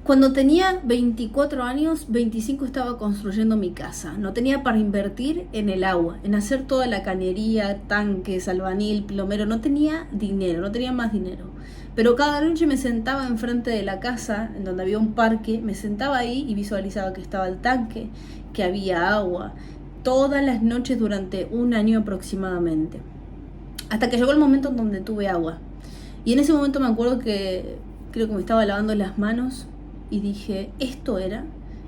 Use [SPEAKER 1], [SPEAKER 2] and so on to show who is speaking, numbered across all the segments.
[SPEAKER 1] Cuando tenía 24 años, 25 estaba construyendo mi casa. No tenía para invertir en el agua, en hacer toda la cañería, tanques, albañil, plomero. No tenía dinero, no tenía más dinero. Pero cada noche me sentaba enfrente de la casa, en donde había un parque, me sentaba ahí y visualizaba que estaba el tanque, que había agua, todas las noches durante un año aproximadamente. Hasta que llegó el momento en donde tuve agua. Y en ese momento me acuerdo que creo que me estaba lavando las manos y dije, esto era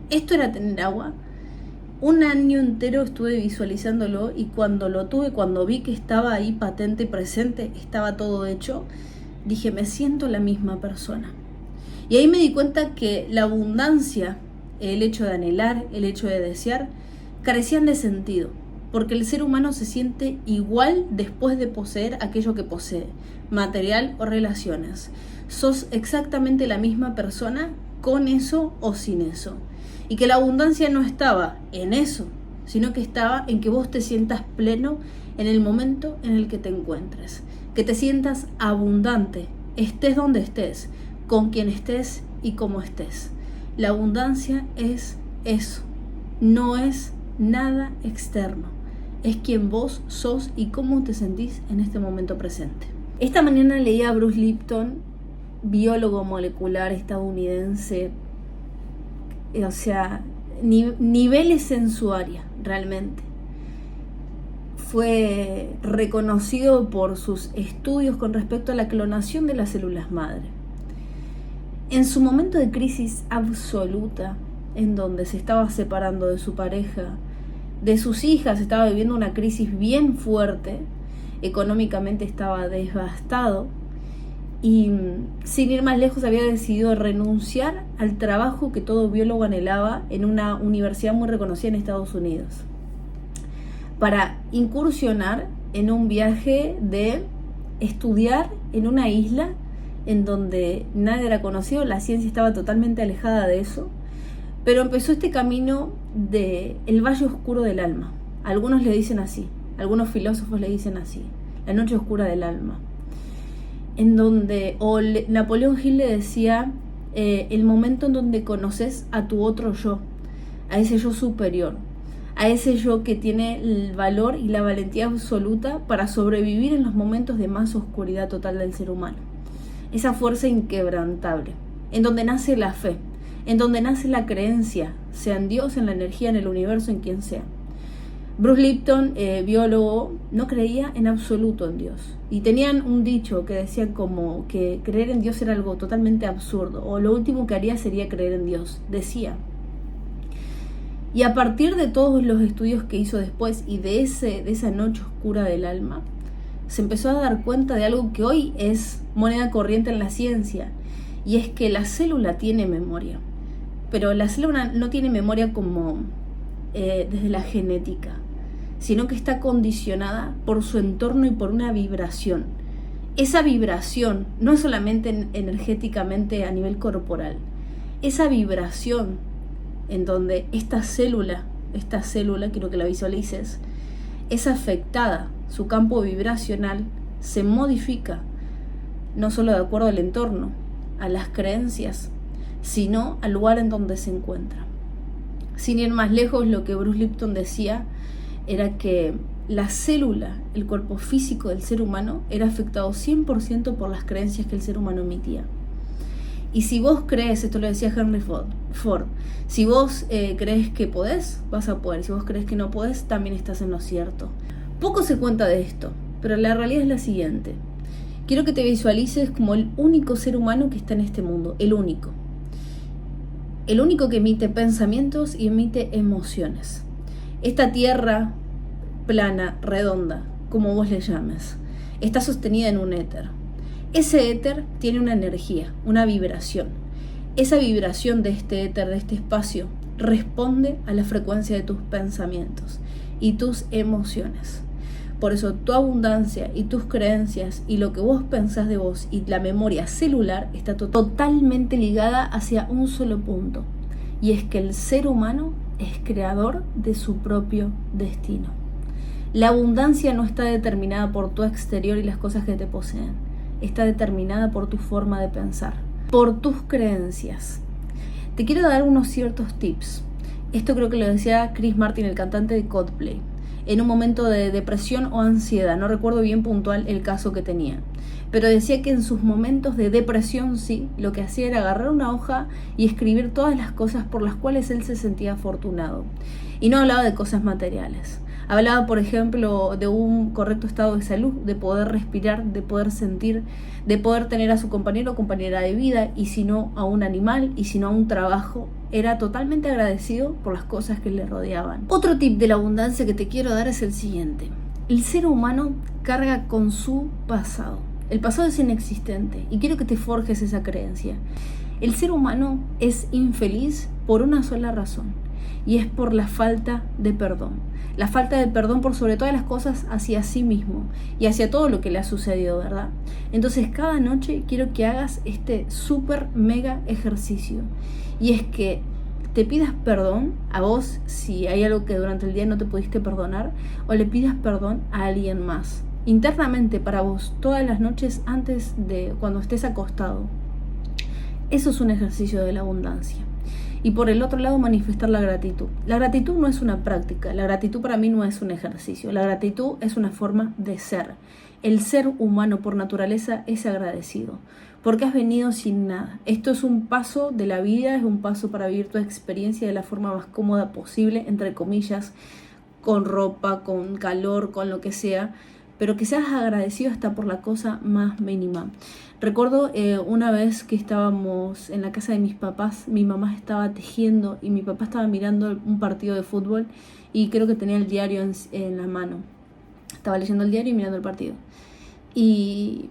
[SPEAKER 1] tener agua. Un año entero estuve visualizándolo y cuando lo tuve, cuando vi que estaba ahí patente y presente, estaba todo hecho, dije, me siento la misma persona. Y ahí me di cuenta que la abundancia, el hecho de anhelar, el hecho de desear, carecían de sentido, porque el ser humano se siente igual después de poseer aquello que posee, material o relaciones. Sos exactamente la misma persona con eso o sin eso. Y que la abundancia no estaba en eso, sino que estaba en que vos te sientas pleno en el momento en el que te encuentres. Que te sientas abundante, estés donde estés, con quien estés y como estés. La abundancia es eso, no es nada externo. Es quien vos sos y cómo te sentís en este momento presente. Esta mañana leía a Bruce Lipton, biólogo molecular estadounidense, o sea, niveles en su área, realmente. Fue reconocido por sus estudios con respecto a la clonación de las células madre. En su momento de crisis absoluta, en donde se estaba separando de su pareja, de sus hijas, estaba viviendo una crisis bien fuerte, económicamente estaba devastado y sin ir más lejos había decidido renunciar al trabajo que todo biólogo anhelaba en una universidad muy reconocida en Estados Unidos para incursionar en un viaje de estudiar en una isla en donde nadie era conocido, la ciencia estaba totalmente alejada de eso, pero empezó este camino de el valle oscuro del alma. Algunos le dicen así, algunos filósofos le dicen así, la noche oscura del alma, en donde Napoleón Hill le decía el momento en donde conoces a tu otro yo, a ese yo superior, a ese yo que tiene el valor y la valentía absoluta para sobrevivir en los momentos de más oscuridad total del ser humano. Esa fuerza inquebrantable, en donde nace la fe, en donde nace la creencia, sea en Dios, en la energía, en el universo, en quien sea. Bruce Lipton, biólogo, no creía en absoluto en Dios. Y tenían un dicho que decía como que creer en Dios era algo totalmente absurdo, o lo último que haría sería creer en Dios, decía. Y a partir de todos los estudios que hizo después y de esa noche oscura del alma, se empezó a dar cuenta de algo que hoy es moneda corriente en la ciencia, y es que la célula tiene memoria. Pero la célula no tiene memoria como desde la genética, sino que está condicionada por su entorno y por una vibración. Esa vibración no es solamente energéticamente a nivel corporal, esa vibración en donde esta célula, quiero que la visualices, es afectada, su campo vibracional se modifica, no solo de acuerdo al entorno, a las creencias, sino al lugar en donde se encuentra. Sin ir más lejos, lo que Bruce Lipton decía era que la célula, el cuerpo físico del ser humano, era afectado 100% por las creencias que el ser humano emitía. Y si vos crees, esto lo decía Henry Ford, si vos crees que podés, vas a poder. Si vos crees que no podés, también estás en lo cierto. Poco se cuenta de esto, pero la realidad es la siguiente. Quiero que te visualices como el único ser humano que está en este mundo, el único. El único que emite pensamientos y emite emociones. Esta tierra plana, redonda, como vos le llames, está sostenida en un éter. Ese éter tiene una energía, una vibración. Esa vibración de este éter, de este espacio, responde a la frecuencia de tus pensamientos y tus emociones. Por eso tu abundancia y tus creencias y lo que vos pensás de vos y la memoria celular está totalmente ligada hacia un solo punto. Y es que el ser humano es creador de su propio destino. La abundancia no está determinada por tu exterior y las cosas que te poseen. Está determinada por tu forma de pensar, por tus creencias. te quiero dar unos ciertos tips. Esto creo que lo decía Chris Martin, el cantante de Coldplay, en un momento de depresión o ansiedad. No recuerdo bien puntual el caso que tenía, pero decía que en sus momentos de depresión, sí, lo que hacía era agarrar una hoja y escribir todas las cosas por las cuales él se sentía afortunado. Y no hablaba de cosas materiales. Hablaba, por ejemplo, de un correcto estado de salud, de poder respirar, de poder sentir, de poder tener a su compañero o compañera de vida, y si no a un animal, y si no a un trabajo. Era totalmente agradecido por las cosas que le rodeaban. Otro tip de la abundancia que te quiero dar es el siguiente. El ser humano carga con su pasado. El pasado es inexistente y quiero que te forjes esa creencia. El ser humano es infeliz por una sola razón, y es por la falta de perdón. La falta de perdón por sobre todas las cosas hacia sí mismo y hacia todo lo que le ha sucedido, ¿verdad? Entonces cada noche quiero que hagas este súper mega ejercicio, y es que te pidas perdón a vos si hay algo que durante el día no te pudiste perdonar, o le pidas perdón a alguien más internamente para vos todas las noches antes de cuando estés acostado. Eso es un ejercicio de la abundancia. Y por el otro lado, manifestar la gratitud. La gratitud no es una práctica, la gratitud para mí no es un ejercicio, la gratitud es una forma de ser. El ser humano por naturaleza es agradecido, porque has venido sin nada. Esto es un paso de la vida, es un paso para vivir tu experiencia de la forma más cómoda posible, entre comillas, con ropa, con calor, con lo que sea, pero que seas agradecido hasta por la cosa más mínima. Recuerdo una vez que estábamos en la casa de mis papás, mi mamá estaba tejiendo y mi papá estaba mirando un partido de fútbol, y creo que tenía el diario en la mano. Estaba leyendo el diario y mirando el partido. Y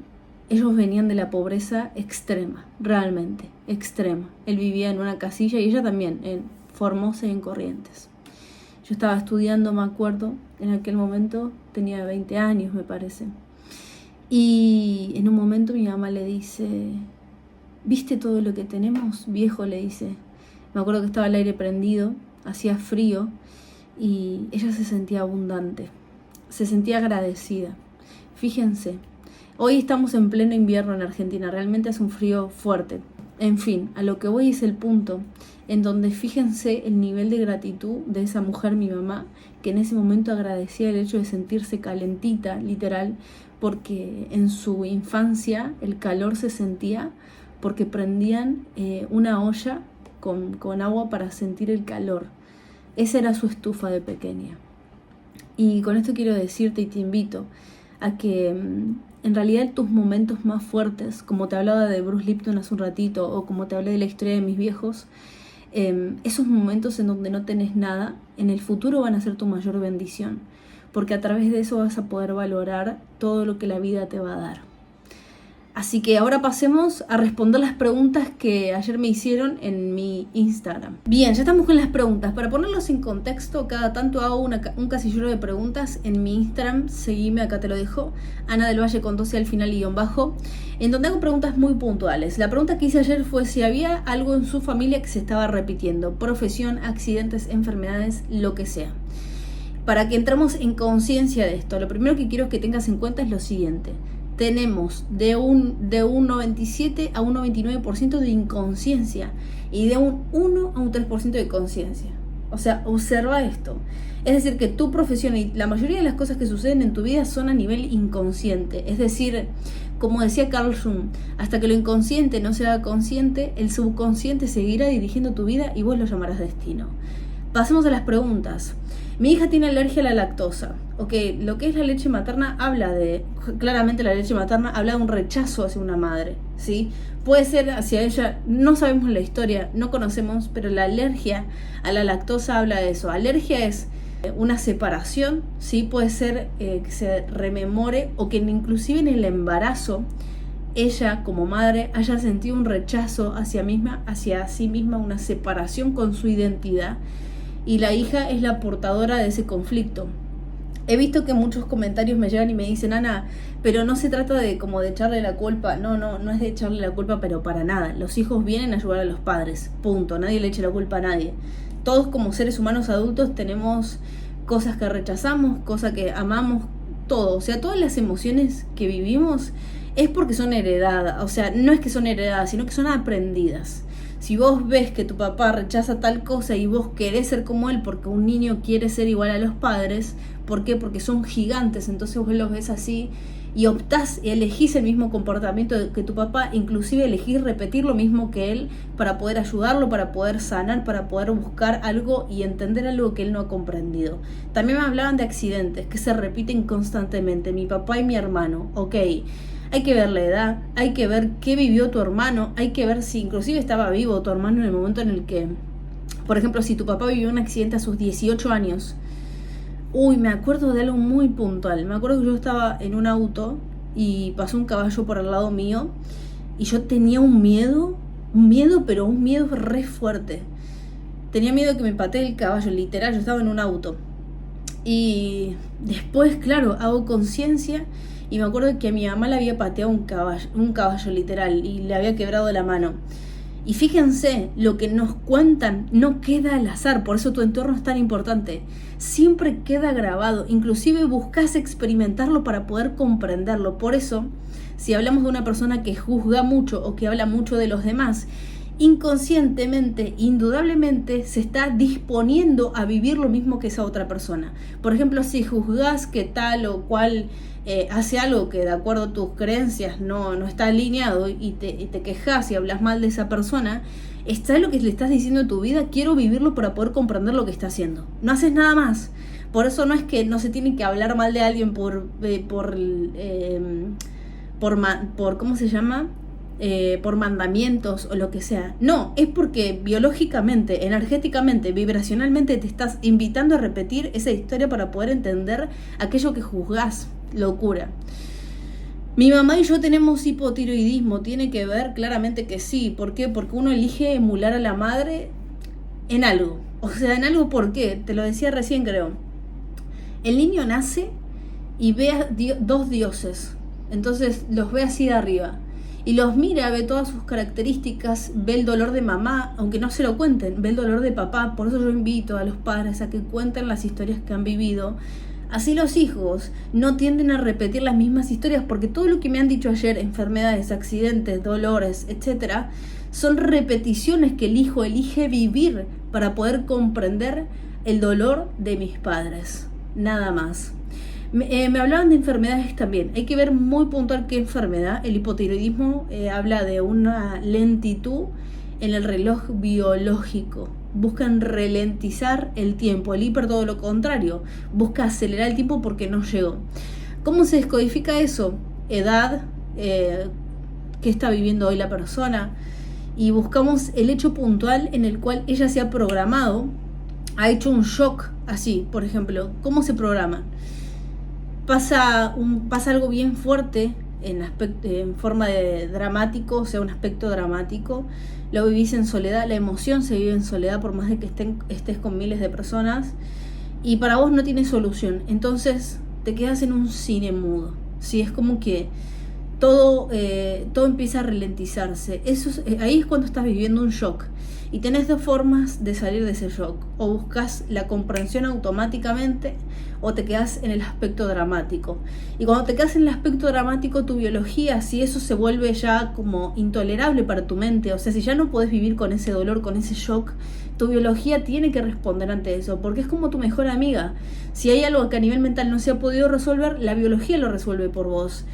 [SPEAKER 1] ellos venían de la pobreza extrema, realmente extrema. Él vivía en una casilla y ella también, en Formosa y en Corrientes. Yo estaba estudiando, me acuerdo, en aquel momento tenía 20 años, me parece. Y en un momento mi mamá le dice: ¿viste todo lo que tenemos, viejo? Le dice. Me acuerdo que estaba el aire prendido, hacía frío, y ella se sentía abundante, se sentía agradecida. Fíjense, hoy estamos en pleno invierno en Argentina, realmente hace un frío fuerte. En fin, a lo que voy es el punto en donde fíjense el nivel de gratitud de esa mujer, mi mamá, que en ese momento agradecía el hecho de sentirse calentita, literal, porque en su infancia el calor se sentía porque prendían una olla con agua para sentir el calor. Esa era su estufa de pequeña. Y con esto quiero decirte y te invito a que en realidad tus momentos más fuertes, como te hablaba de Bruce Lipton hace un ratito, o como te hablé de la historia de mis viejos, esos momentos en donde no tenés nada, en el futuro van a ser tu mayor bendición, porque a través de eso vas a poder valorar todo lo que la vida te va a dar. Así que ahora pasemos a responder las preguntas que ayer me hicieron en mi Instagram. Bien, ya estamos con las preguntas. Para ponerlos en contexto, cada tanto hago un casillero de preguntas en mi Instagram. Seguime, acá te lo dejo. Ana del Valle con 12 al final _, en donde hago preguntas muy puntuales. La pregunta que hice ayer fue si había algo en su familia que se estaba repitiendo. Profesión, accidentes, enfermedades, lo que sea. Para que entremos en conciencia de esto, lo primero que quiero que tengas en cuenta es lo siguiente. Tenemos de un 97 a un 99% de inconsciencia y de un 1 a un 3% de conciencia. O sea, observa esto. Es decir, que tu profesión y la mayoría de las cosas que suceden en tu vida son a nivel inconsciente. Es decir, como decía Carl Jung, hasta que lo inconsciente no sea consciente, el subconsciente seguirá dirigiendo tu vida y vos lo llamarás destino. Pasemos a las preguntas. Mi hija tiene alergia a la lactosa. Ok, lo que es la leche materna claramente la leche materna habla de un rechazo hacia una madre, ¿sí? Puede ser hacia ella, no sabemos la historia, no conocemos, pero la alergia a la lactosa habla de eso. Alergia es una separación, ¿sí? Puede ser que se rememore, o que inclusive en el embarazo ella como madre haya sentido un rechazo hacia sí misma, una separación con su identidad. Y la hija es la portadora de ese conflicto. He visto que muchos comentarios me llegan y me dicen: Ana, pero no se trata de como de echarle la culpa. No es de echarle la culpa, pero para nada. Los hijos vienen a ayudar a los padres, punto. Nadie le echa la culpa a nadie. Todos como seres humanos adultos tenemos cosas que rechazamos, cosas que amamos, todo. O sea, todas las emociones que vivimos es porque son heredadas. O sea, no es que son heredadas, sino que son aprendidas. Si vos ves que tu papá rechaza tal cosa y vos querés ser como él porque un niño quiere ser igual a los padres, ¿por qué? Porque son gigantes, entonces vos los ves así y optás y elegís el mismo comportamiento que tu papá, inclusive elegís repetir lo mismo que él para poder ayudarlo, para poder sanar, para poder buscar algo y entender algo que él no ha comprendido. También me hablaban de accidentes que se repiten constantemente, mi papá y mi hermano, ok. Hay que ver la edad, hay que ver qué vivió tu hermano, hay que ver si inclusive estaba vivo tu hermano en el momento en el que, por ejemplo, si tu papá vivió un accidente a sus 18 años. Uy, me acuerdo de algo muy puntual. Me acuerdo que yo estaba en un auto y pasó un caballo por el lado mío y yo tenía un miedo, pero un miedo re fuerte. Tenía miedo de que me patee el caballo, literal, yo estaba en un auto. Y después, claro, hago conciencia y me acuerdo que a mi mamá le había pateado un caballo literal y le había quebrado la mano. Y fíjense, lo que nos cuentan no queda al azar, por eso tu entorno es tan importante. Siempre queda grabado, inclusive buscas experimentarlo para poder comprenderlo. Por eso, si hablamos de una persona que juzga mucho o que habla mucho de los demás, inconscientemente, indudablemente, se está disponiendo a vivir lo mismo que esa otra persona. Por ejemplo, si juzgas que tal o cual hace algo que de acuerdo a tus creencias no está alineado y te quejas y hablas mal de esa persona, está lo que le estás diciendo a tu vida, quiero vivirlo para poder comprender lo que está haciendo. No haces nada más. Por eso no es que no se tiene que hablar mal de alguien por ¿cómo se llama? Por mandamientos o lo que sea. No, es porque biológicamente, energéticamente, vibracionalmente te estás invitando a repetir esa historia para poder entender aquello que juzgás. Locura. Mi mamá y yo tenemos hipotiroidismo. Tiene que ver, claramente que sí. ¿Por qué? Porque uno elige emular a la madre en algo. O sea, en algo, ¿por qué? Te lo decía recién, creo. El niño nace y ve a dos dioses. Entonces los ve así de arriba. Y los mira, ve todas sus características, ve el dolor de mamá, aunque no se lo cuenten, ve el dolor de papá. Por eso yo invito a los padres a que cuenten las historias que han vivido. Así los hijos no tienden a repetir las mismas historias, porque todo lo que me han dicho ayer, enfermedades, accidentes, dolores, etcétera, son repeticiones que el hijo elige vivir para poder comprender el dolor de mis padres. Nada más. Me hablaban de enfermedades también. Hay que ver muy puntual qué enfermedad. El hipotiroidismo habla de una lentitud en el reloj biológico. Buscan ralentizar el tiempo. El hiper todo lo contrario. Busca acelerar el tiempo porque no llegó. ¿Cómo se descodifica eso? Edad, qué está viviendo hoy la persona. Y buscamos el hecho puntual en el cual ella se ha programado. Ha hecho un shock así, por ejemplo. ¿Cómo se programa? Pasa algo bien fuerte en forma de dramático, o sea, un aspecto dramático. Lo vivís en soledad, la emoción se vive en soledad por más de que estés con miles de personas y para vos no tiene solución. Entonces te quedas en un cine mudo. ¿Sí? Es como que todo empieza a ralentizarse. Ahí es cuando estás viviendo un shock. Y tenés dos formas de salir de ese shock. O buscas la comprensión automáticamente o te quedas en el aspecto dramático. Y cuando te quedas en el aspecto dramático, tu biología, si eso se vuelve ya como intolerable para tu mente, o sea, si ya no podés vivir con ese dolor, con ese shock, tu biología tiene que responder ante eso, porque es como tu mejor amiga. Si hay algo que a nivel mental no se ha podido resolver, la biología lo resuelve por vos.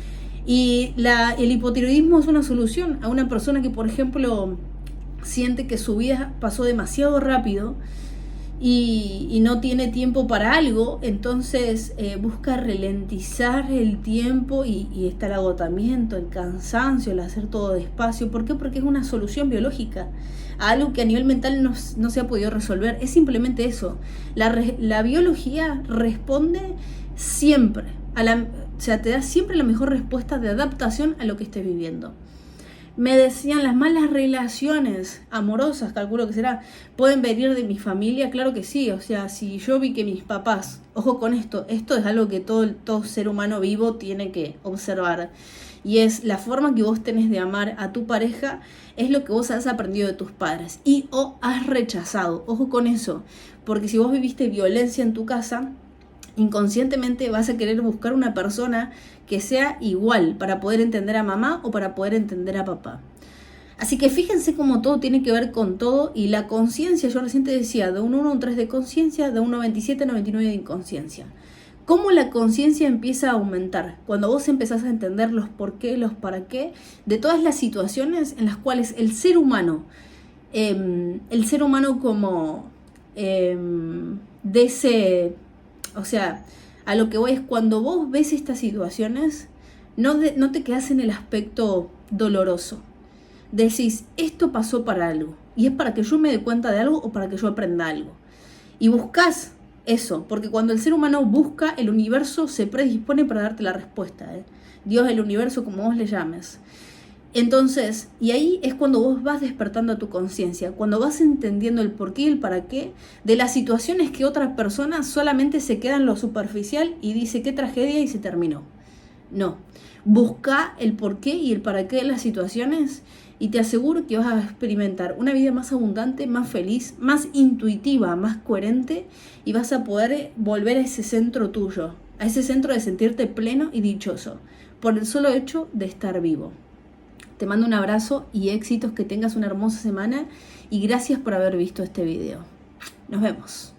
[SPEAKER 1] Y el hipotiroidismo es una solución a una persona que, por ejemplo, siente que su vida pasó demasiado rápido y no tiene tiempo para algo, entonces busca ralentizar el tiempo y está el agotamiento, el cansancio, el hacer todo despacio. ¿Por qué? Porque es una solución biológica a algo que a nivel mental no se ha podido resolver. Es simplemente eso. La biología responde siempre o sea, te da siempre la mejor respuesta de adaptación a lo que estés viviendo. Me decían, las malas relaciones amorosas, calculo que será, ¿pueden venir de mi familia? Claro que sí. O sea, si yo vi que mis papás, ojo con esto es algo que todo ser humano vivo tiene que observar. Y es la forma que vos tenés de amar a tu pareja, es lo que vos has aprendido de tus padres y o has rechazado. Ojo con eso, porque si vos viviste violencia en tu casa, inconscientemente vas a querer buscar una persona que sea igual para poder entender a mamá o para poder entender a papá. Así que fíjense cómo todo tiene que ver con todo, y la conciencia, yo recién te decía, de un 1 a un 3 de conciencia, de un 97 a 99 de inconsciencia. ¿Cómo la conciencia empieza a aumentar? Cuando vos empezás a entender los por qué, los para qué, de todas las situaciones en las cuales el ser humano como de ese, o sea, a lo que voy es cuando vos ves estas situaciones, no te quedás en el aspecto doloroso. Decís, esto pasó para algo, y es para que yo me dé cuenta de algo o para que yo aprenda algo. Y buscás eso, porque cuando el ser humano busca, el universo se predispone para darte la respuesta. Dios, el universo, como vos le llames. Entonces, y ahí es cuando vos vas despertando a tu conciencia, cuando vas entendiendo el por qué y el para qué de las situaciones que otras personas solamente se quedan en lo superficial y dice qué tragedia y se terminó. No, busca el por qué y el para qué de las situaciones y te aseguro que vas a experimentar una vida más abundante, más feliz, más intuitiva, más coherente, y vas a poder volver a ese centro tuyo, a ese centro de sentirte pleno y dichoso, por el solo hecho de estar vivo. Te mando un abrazo y éxitos, que tengas una hermosa semana y gracias por haber visto este video. Nos vemos.